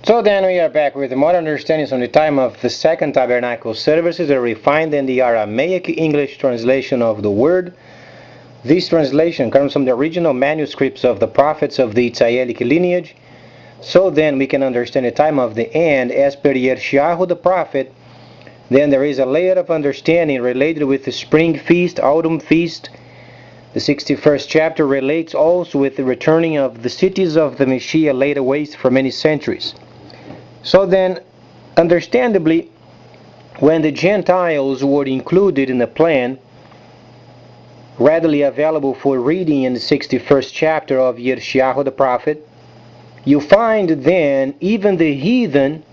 So then we are back with more understandings on the time of the second tabernacle services, a refined in the Aramaic English translation of the word. This translation comes from the original manuscripts of the prophets of the Israelic lineage. So then we can understand the time of the end as per Yeshayahu the prophet. Then there is a layer of understanding related with the spring feast, autumn feast. The 61st chapter relates also with the returning of the cities of the Messiah laid waste for many centuries. So then, understandably, when the Gentiles were included in the plan, readily available for reading in the 61st chapter of Yeshayahu the prophet, you find then even the heathen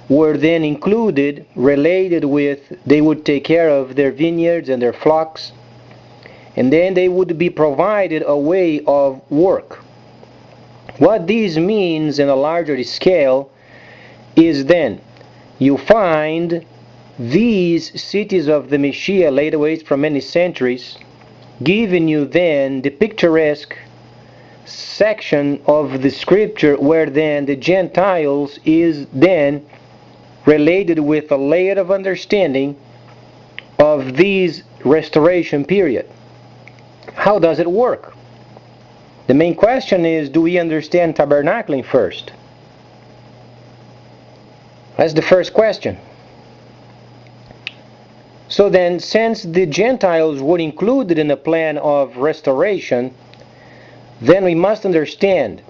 were then included, related with they would take care of their vineyards and their flocks, and then they would be provided a way of work. What this means in a larger scale is then you find these cities of the Messiah laid waste for many centuries, giving you then the picturesque section of the scripture where then the Gentiles is then related with a layer of understanding of this restoration period. How does it work? The main question is, do we understand tabernacling first? That's the first question. So then, since the Gentiles were included in the plan of restoration, then we must understand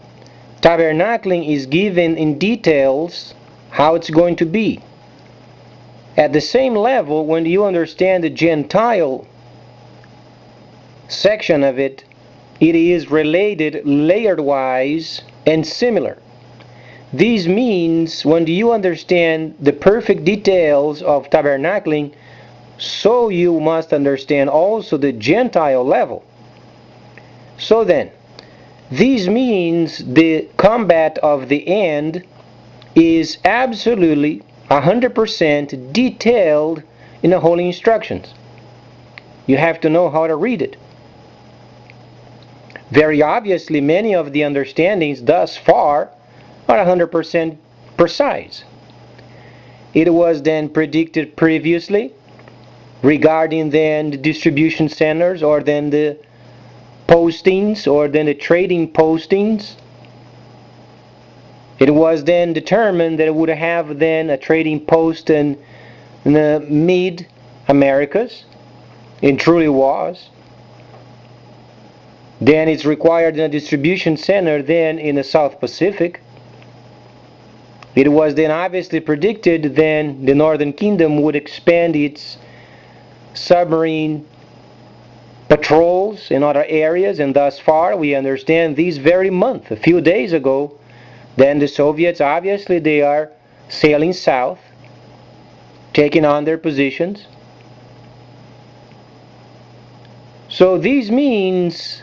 tabernacling is given in details how it's going to be. At the same level, when you understand the Gentile section of it, it is related layered-wise and similar. This means when you understand the perfect details of tabernacling, so you must understand also the Gentile level. So then, this means the combat of the end is absolutely 100% detailed in the Holy Instructions. You have to know how to read it. Very obviously, many of the understandings thus far are 100% precise. It was then predicted previously regarding then the distribution centers, or then the postings, or then the trading postings. It was then determined that it would have then a trading post in the mid-Americas. It truly was. Then it's required in a distribution center then in the South Pacific. It was then obviously predicted then the Northern Kingdom would expand its submarine patrols in other areas, and thus far we understand this very month, a few days ago, then the Soviets obviously they are sailing south, taking on their positions. So this means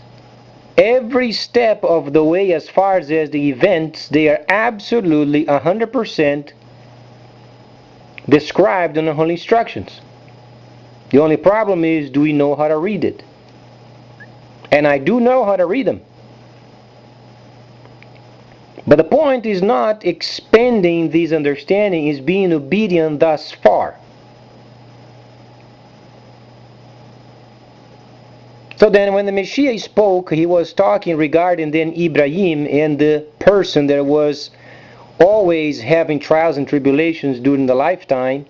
every step of the way, as far as the events, they are absolutely 100% described in the Holy Instructions. The only problem is, do we know how to read it? And I do know how to read them. But the point is not expanding this understanding, is being obedient thus far. So then when the Messiah spoke, he was talking regarding then Ibrahim and the person that was always having trials and tribulations during the lifetime.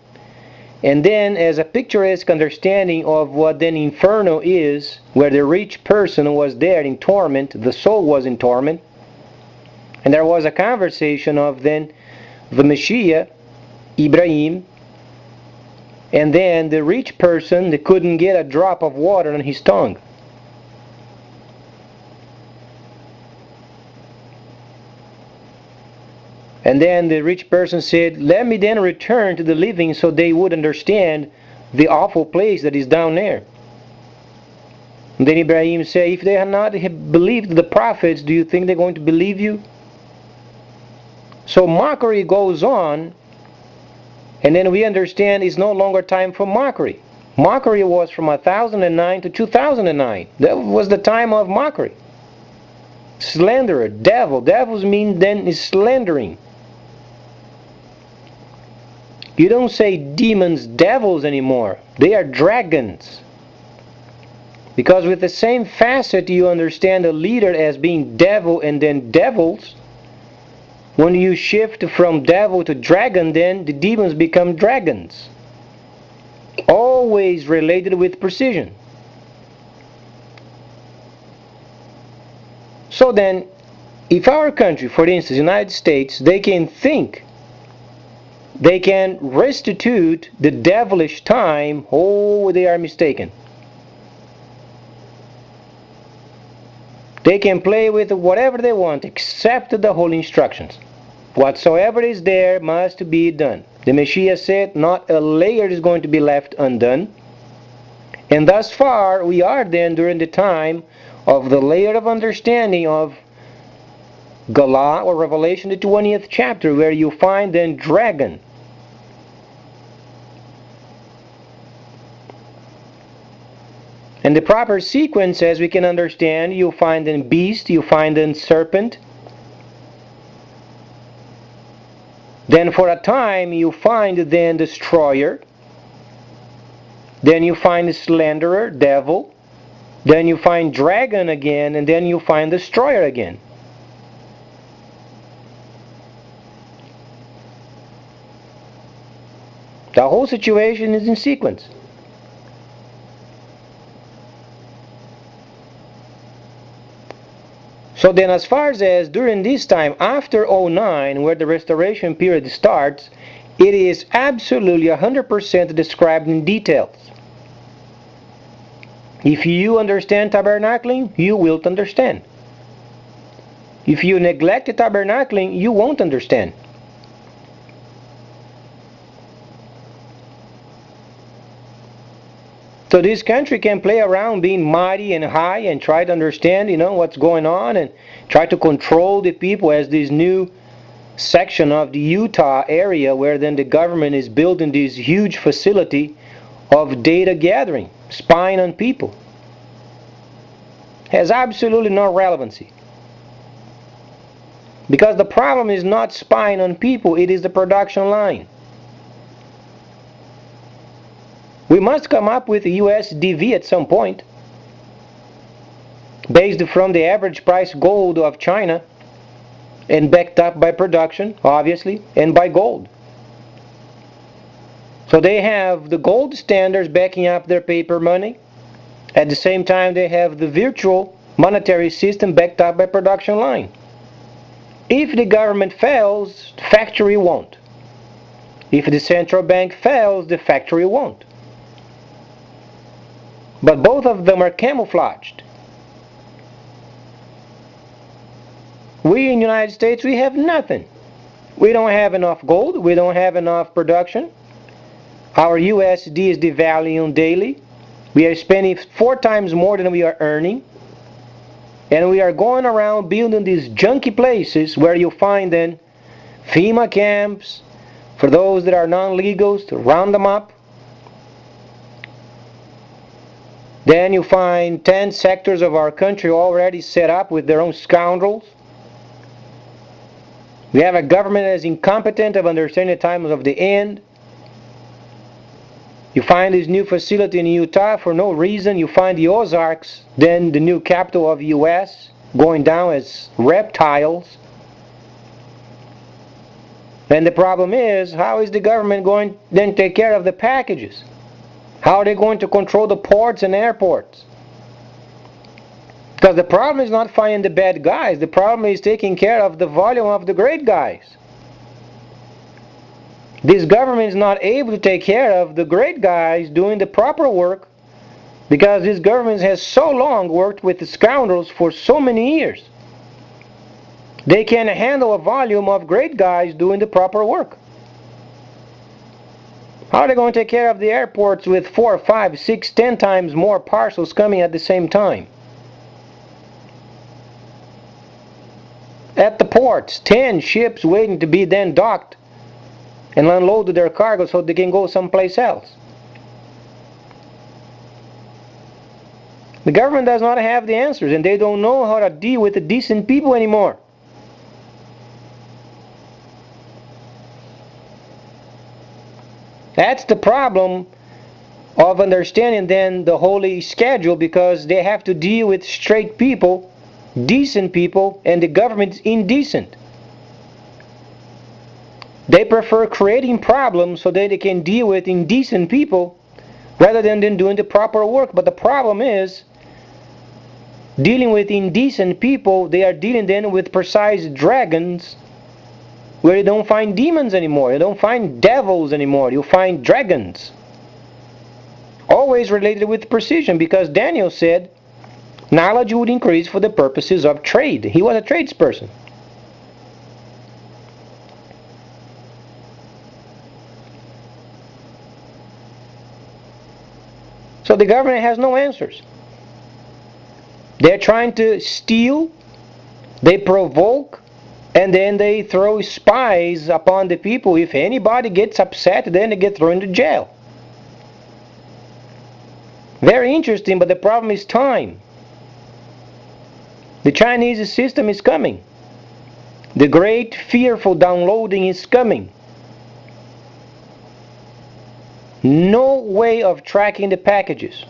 And then as a picturesque understanding of what then inferno is, where the rich person was there in torment, the soul was in torment. And there was a conversation of then the Messiah, Ibrahim, and then the rich person that couldn't get a drop of water on his tongue. And then the rich person said, let me then return to the living so they would understand the awful place that is down there. And then Ibrahim said, if they had not believed the prophets, do you think they're going to believe you? So mockery goes on, and then we understand it's no longer time for mockery. Mockery was from 1009 to 2009. That was the time of mockery. Slanderer, devil. Devils mean then is slandering. You don't say demons, devils anymore. They are dragons. Because with the same facet you understand a leader as being devil and then devils, when you shift from devil to dragon, then the demons become dragons. Always related with precision. So then, if our country, for instance, United States, they can think, they can restitute the devilish time, oh, they are mistaken. They can play with whatever they want except the holy instructions. Whatsoever is there must be done. The Messiah said not a layer is going to be left undone. And thus far we are then during the time of the layer of understanding of Galah or Revelation, the 20th chapter, where you find then dragon. And the proper sequence, as we can understand, you find in beast, you find in serpent. Then for a time you find then destroyer. Then you find slanderer, devil. Then you find dragon again, and then you find destroyer again. The whole situation is in sequence. So then, as far as during this time, after 09, where the restoration period starts, it is absolutely 100% described in details. If you understand tabernacling, you will understand. If you neglect the tabernacling, you won't understand. So this country can play around being mighty and high and try to understand, what's going on and try to control the people, as this new section of the Utah area where then the government is building this huge facility of data gathering, spying on people. Has absolutely no relevancy. Because the problem is not spying on people, it is the production line. We must come up with a USDV at some point, based from the average price gold of China, and backed up by production, obviously, and by gold. So they have the gold standards backing up their paper money. At the same time, they have the virtual monetary system backed up by production line. If the government fails, the factory won't. If the central bank fails, the factory won't. But both of them are camouflaged. We in the United States, we have nothing. We don't have enough gold. We don't have enough production. Our USD is devaluing daily. We are spending 4 times more than we are earning. And we are going around building these junky places where you find then FEMA camps for those that are non-legals to round them up. Then you find 10 sectors of our country already set up with their own scoundrels. We have a government that is incompetent of understanding the times of the end. You find this new facility in Utah for no reason. You find the Ozarks, then the new capital of the U.S., going down as reptiles. And the problem is, how is the government going to then take care of the packages? How are they going to control the ports and airports? Because the problem is not finding the bad guys. The problem is taking care of the volume of the great guys. This government is not able to take care of the great guys doing the proper work, because this government has so long worked with the scoundrels for so many years. They can handle a volume of great guys doing the proper work. How are they going to take care of the airports with 4, 5, 6, 10 times more parcels coming at the same time? At the ports, 10 ships waiting to be then docked and unloaded their cargo so they can go someplace else. The government does not have the answers, and they don't know how to deal with the decent people anymore. That's the problem of understanding then the holy schedule, because they have to deal with straight people, decent people, and the government is indecent. They prefer creating problems so that they can deal with indecent people rather than doing the proper work. But the problem is, dealing with indecent people, they are dealing then with precise dragons, where you don't find demons anymore, you don't find devils anymore, you find dragons. Always related with precision, because Daniel said knowledge would increase for the purposes of trade. He was a tradesperson. So the government has no answers. They're trying to steal, they provoke, and then they throw spies upon the people. If anybody gets upset, then they get thrown into jail. Very interesting, but the problem is time. The Chinese system is coming. The great fearful downloading is coming. No way of tracking the packages.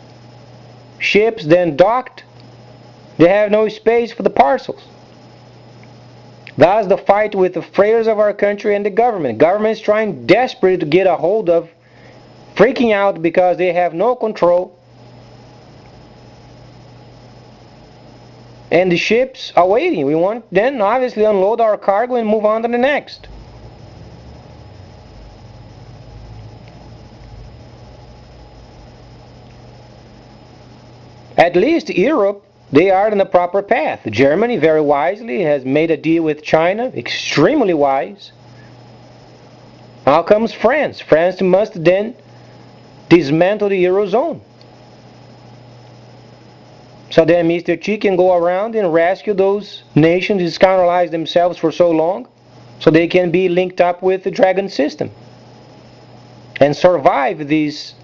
Ships then docked, they have no space for the parcels. Thus the fight with the freighters of our country and the government. Government is trying desperately to get a hold of, freaking out because they have no control. And the ships are waiting. We want then obviously unload our cargo and move on to the next. At least Europe, they are on the proper path. Germany, very wisely, has made a deal with China, extremely wise. Now comes France. France must then dismantle the Eurozone. So then Mr. Xi can go around and rescue those nations who scandalized themselves for so long, so they can be linked up with the dragon system and survive this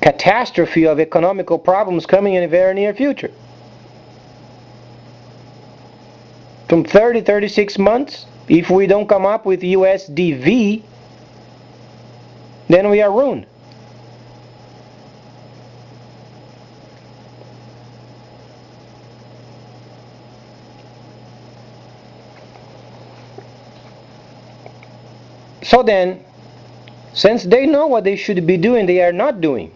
catastrophe of economical problems coming in the very near future. From 36 months, if we don't come up with USDV, then we are ruined. So then, since they know what they should be doing, they are not doing.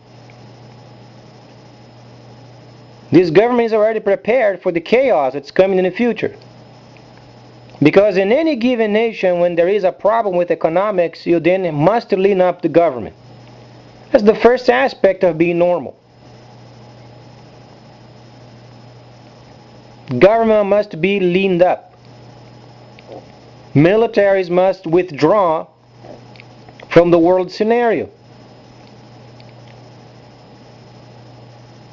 This government is already prepared for the chaos that's coming in the future. Because in any given nation, when there is a problem with economics, you then must lean up the government. That's the first aspect of being normal. Government must be leaned up. Militaries must withdraw from the world scenario.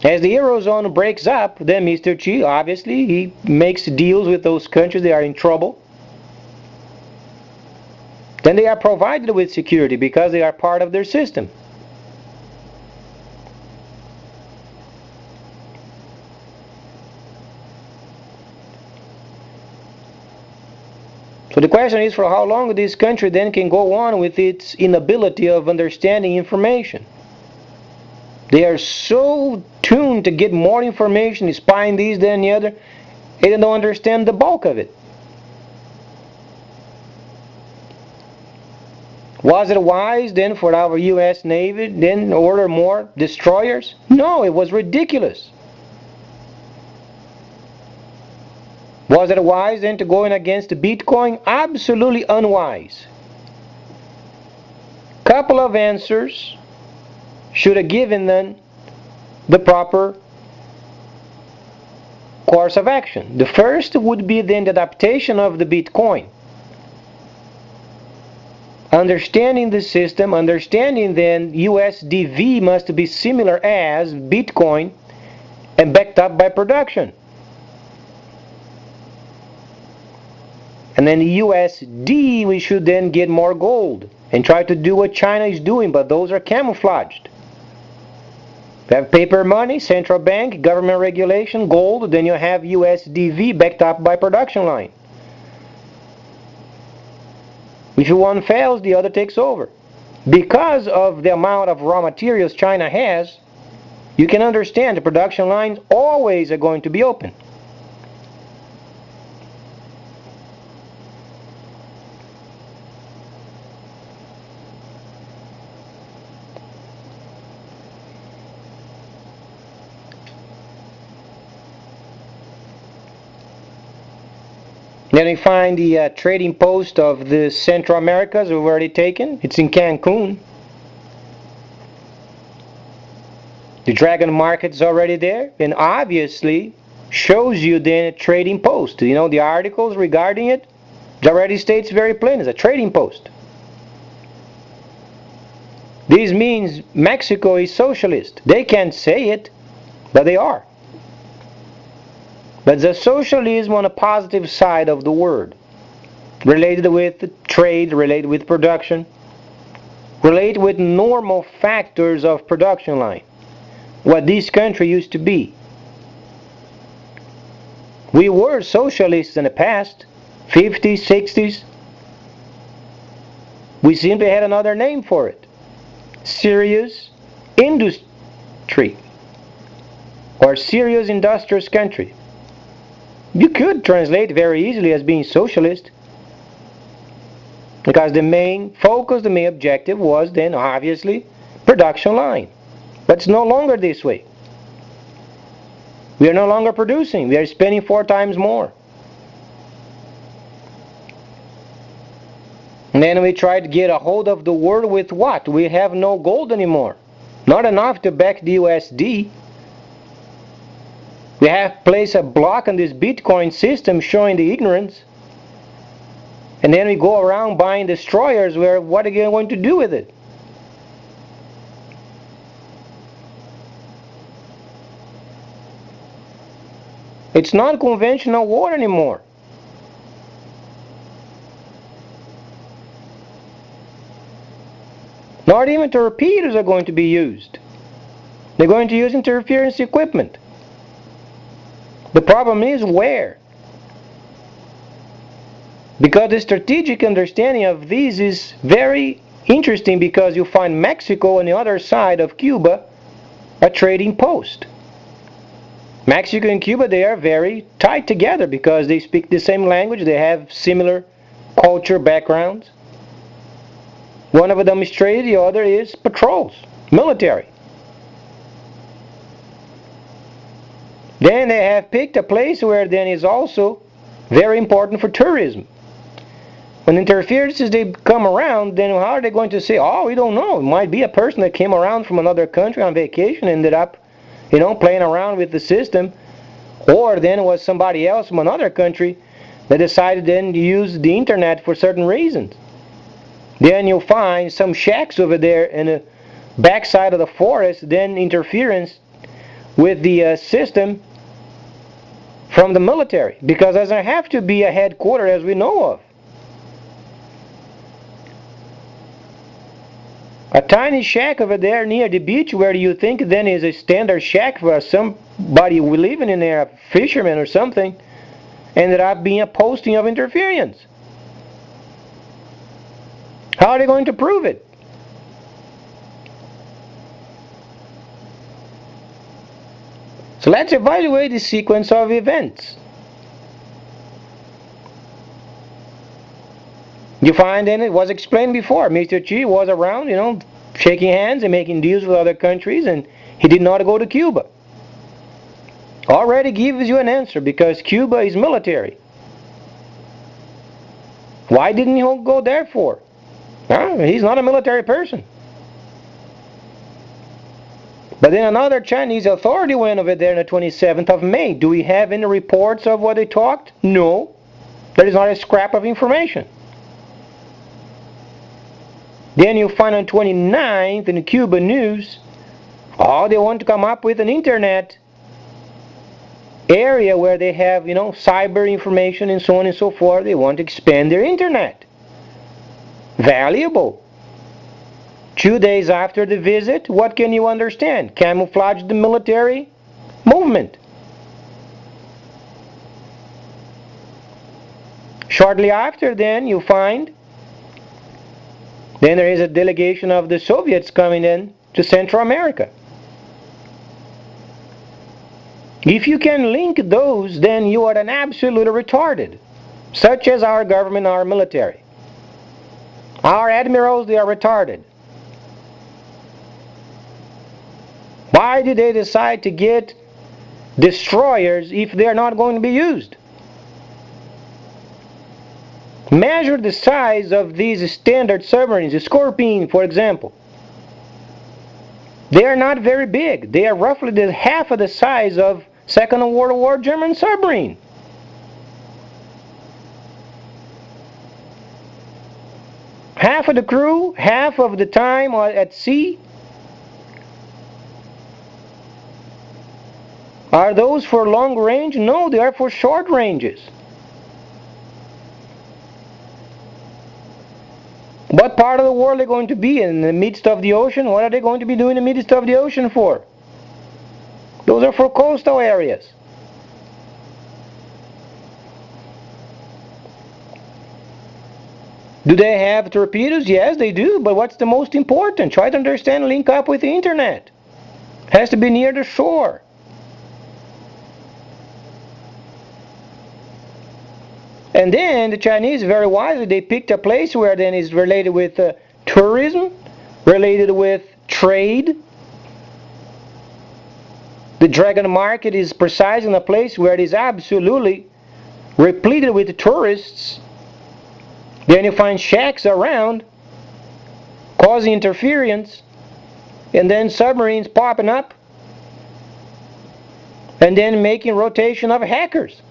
As the Eurozone breaks up, then Mr. Xi, obviously, he makes deals with those countries that are in trouble. Then they are provided with security because they are part of their system. So the question is, for how long this country then can go on with its inability of understanding information? They are so tuned to get more information, spying these, that, and the other, they don't understand the bulk of it. Was it wise then for our U.S. Navy then to order more destroyers? No, it was ridiculous. Was it wise then to go in against Bitcoin? Absolutely unwise. Couple of answers should have given them the proper course of action. The first would be then the adaptation of the Bitcoin. Understanding the system, understanding then USDV must be similar as Bitcoin and backed up by production. And then USD, we should then get more gold and try to do what China is doing, but those are camouflaged. You have paper money, central bank, government regulation, gold, then you have USDV backed up by production line. If one fails, the other takes over. Because of the amount of raw materials China has, you can understand the production lines always are going to be open. Then we find the trading post of the Central Americas we've already taken. It's in Cancun. The dragon market's already there, and obviously shows you then a trading post. You know, the articles regarding it already states very plain, it's a trading post. This means Mexico is socialist. They can't say it, but they are. But the socialism on the positive side of the word, related with trade, related with production, related with normal factors of production line, what this country used to be. We were socialists in the past, 50s, 60s. We simply had another name for it. Serious industry, or serious industrious country. You could translate very easily as being socialist, because the main focus, the main objective was then obviously production line. But it's no longer this way. We are no longer producing. We are spending 4 times more. And then we try to get a hold of the world with what? We have no gold anymore. Not enough to back the USD. We have placed a block on this Bitcoin system showing the ignorance. And then we go around buying destroyers where what are you going to do with it? It's not conventional war anymore. Not even torpedoes are going to be used. They're going to use interference equipment. The problem is where? Because the strategic understanding of these is very interesting, because you find Mexico on the other side of Cuba a trading post. Mexico and Cuba, they are very tight together because they speak the same language, they have similar culture backgrounds. One of them is trade, the other is patrols, military. Then they have picked a place where then is also very important for tourism. When interferences they come around, then how are they going to say, oh, we don't know. It might be a person that came around from another country on vacation, ended up, playing around with the system. Or then it was somebody else from another country that decided then to use the internet for certain reasons. Then you'll find some shacks over there in the backside of the forest, then interference with the system from the military, because there have to be a headquarters as we know of. A tiny shack over there near the beach, where do you think then is a standard shack for somebody living in there, a fisherman or something, ended up being a posting of interference. How are they going to prove it? So let's evaluate the sequence of events. You find then it was explained before. Mr. Xi was around, shaking hands and making deals with other countries, and he did not go to Cuba. Already gives you an answer, because Cuba is military. Why didn't he go there for? He's not a military person. But then another Chinese authority went over there on the 27th of May. Do we have any reports of what they talked? No. There is not a scrap of information. Then you find on 29th in the Cuban news, they want to come up with an internet area where they have, cyber information and so on and so forth. They want to expand their internet. Valuable. 2 days after the visit, what can you understand? Camouflage the military movement. Shortly after then, you find Then there is a delegation of the Soviets coming in to Central America. If you can link those, then you are an absolutely retarded, such as our government, our military. Our admirals, they are retarded. Why did they decide to get destroyers if they are not going to be used? Measure the size of these standard submarines, the Scorpion, for example. They are not very big. They are roughly half of the size of Second World War German submarine. Half of the crew, half of the time at sea. Are those for long range? No, they are for short ranges. What part of the world are they going to be in the midst of the ocean? What are they going to be doing in the midst of the ocean for? Those are for coastal areas. Do they have torpedoes? Yes, they do. But what's the most important? Try to understand, link up with the internet. It has to be near the shore. And then the Chinese, very wisely, they picked a place where then is related with tourism, related with trade. The dragon market is precisely in a place where it is absolutely repleted with tourists. Then you find shacks around, causing interference, and then submarines popping up, and then making rotation of hackers.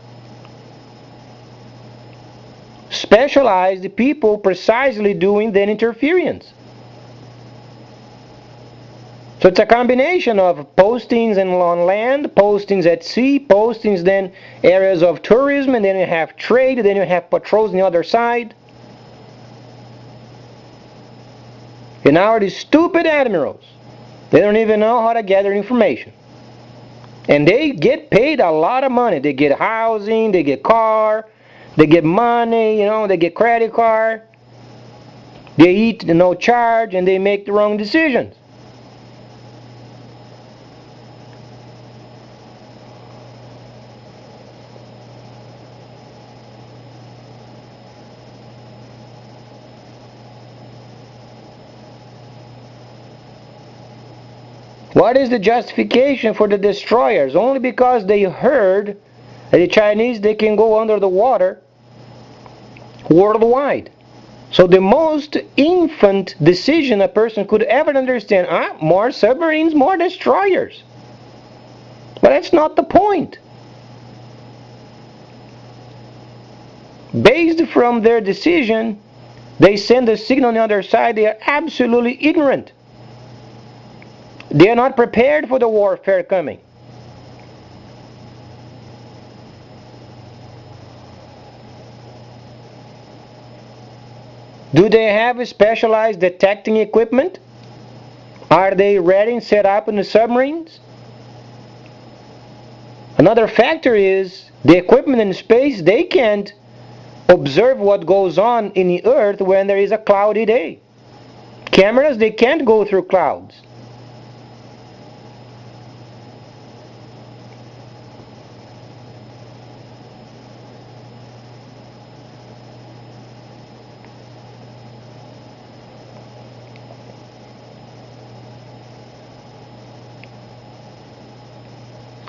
Specialized people precisely doing then interference. So it's a combination of postings on land, postings at sea, postings then areas of tourism, and then you have trade, and then you have patrols on the other side. And now these stupid admirals, they don't even know how to gather information. And they get paid a lot of money. They get housing, they get car, they get money, they get credit card. They eat no charge, and they make the wrong decisions. What is the justification for the destroyers? Only because they heard that the Chinese, they can go under the water worldwide. So the most infant decision a person could ever understand, more submarines, more destroyers. But that's not the point. Based from their decision, they send a signal on the other side. They are absolutely ignorant. They are not prepared for the warfare coming. Do they have specialized detecting equipment? Are they ready and set up in the submarines? Another factor is the equipment in space, they can't observe what goes on in the earth when there is a cloudy day. Cameras, they can't go through clouds.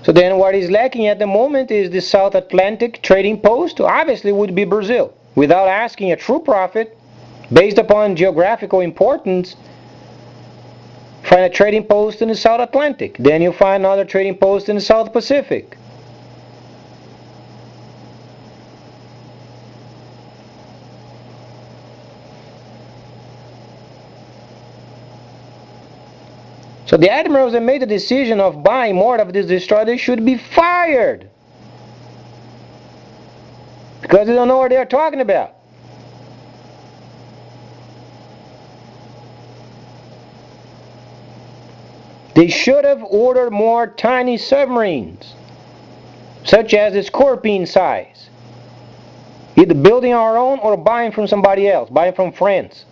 So then what is lacking at the moment is the South Atlantic trading post. Obviously would be Brazil. Without asking a true prophet, based upon geographical importance, find a trading post in the South Atlantic. Then you find another trading post in the South Pacific. So the admirals that made the decision of buying more of these destroyers should be fired. Because they don't know what they're talking about. They should have ordered more tiny submarines, such as the Scorpion size. Either building our own or buying from somebody else, buying from France.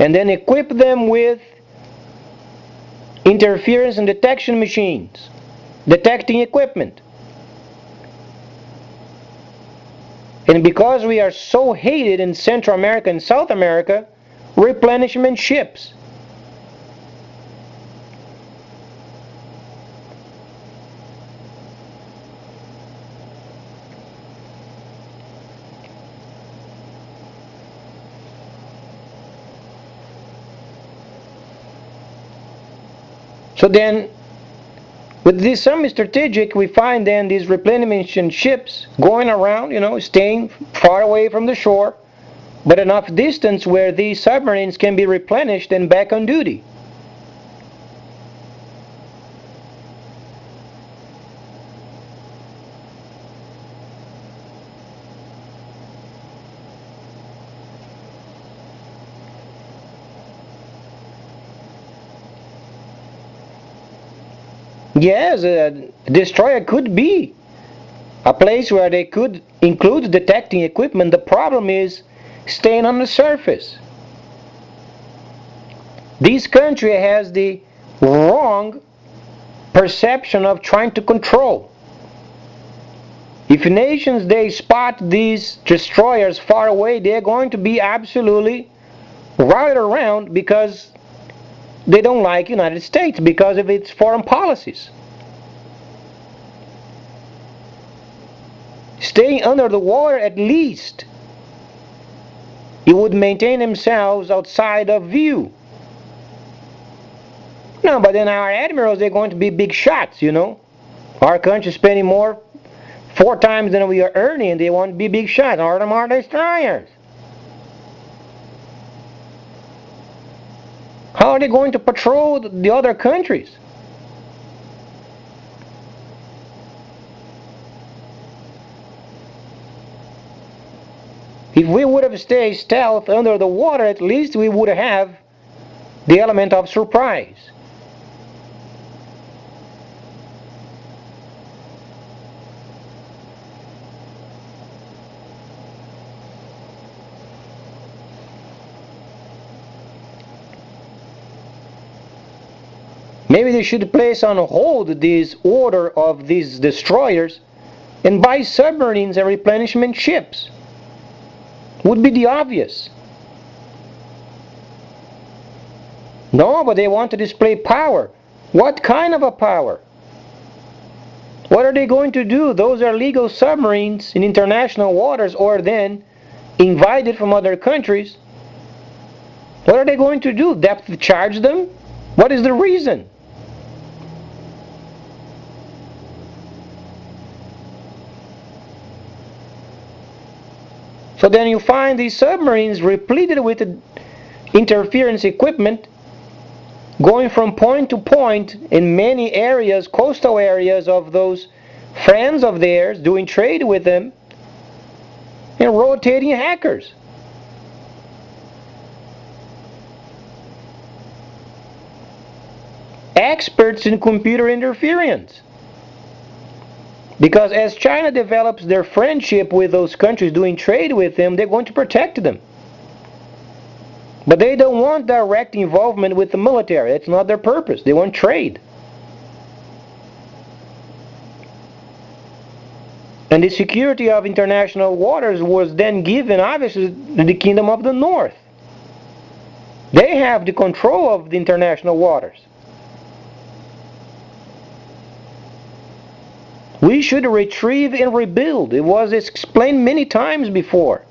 and then equip them with interference and detection machines, detecting equipment. And because we are so hated in Central America and South America, replenishment ships. So then, with this semi-strategic, we find then these replenishment ships going around, staying far away from the shore, but enough distance where these submarines can be replenished and back on duty. Yes, a destroyer could be a place where they could include detecting equipment. The problem is staying on the surface. This country has the wrong perception of trying to control. If nations, they spot these destroyers far away, they're going to be absolutely routed around because they don't like United States because of its foreign policies. Staying under the water, at least it would maintain themselves outside of view. No, but then our admirals, they're going to be big shots, Our country is spending 4 times than we are earning. They want to be big shots. Are them our destroyers? How are they going to patrol the other countries? If we would have stayed stealth under the water, at least we would have the element of surprise. Maybe they should place on hold this order of these destroyers and buy submarines and replenishment ships. Would be the obvious. No, but they want to display power. What kind of a power? What are they going to do? Those are legal submarines in international waters or then invited from other countries. What are they going to do? Depth charge them? What is the reason? So then you find these submarines repleted with interference equipment going from point to point in many areas, coastal areas of those friends of theirs, doing trade with them, and rotating hackers. Experts in computer interference. Because as China develops their friendship with those countries doing trade with them, they're going to protect them. But they don't want direct involvement with the military. It's not their purpose. They want trade. And the security of international waters was then given, obviously, to the Kingdom of the North. They have the control of the international waters. We should retrieve and rebuild. It was explained many times before.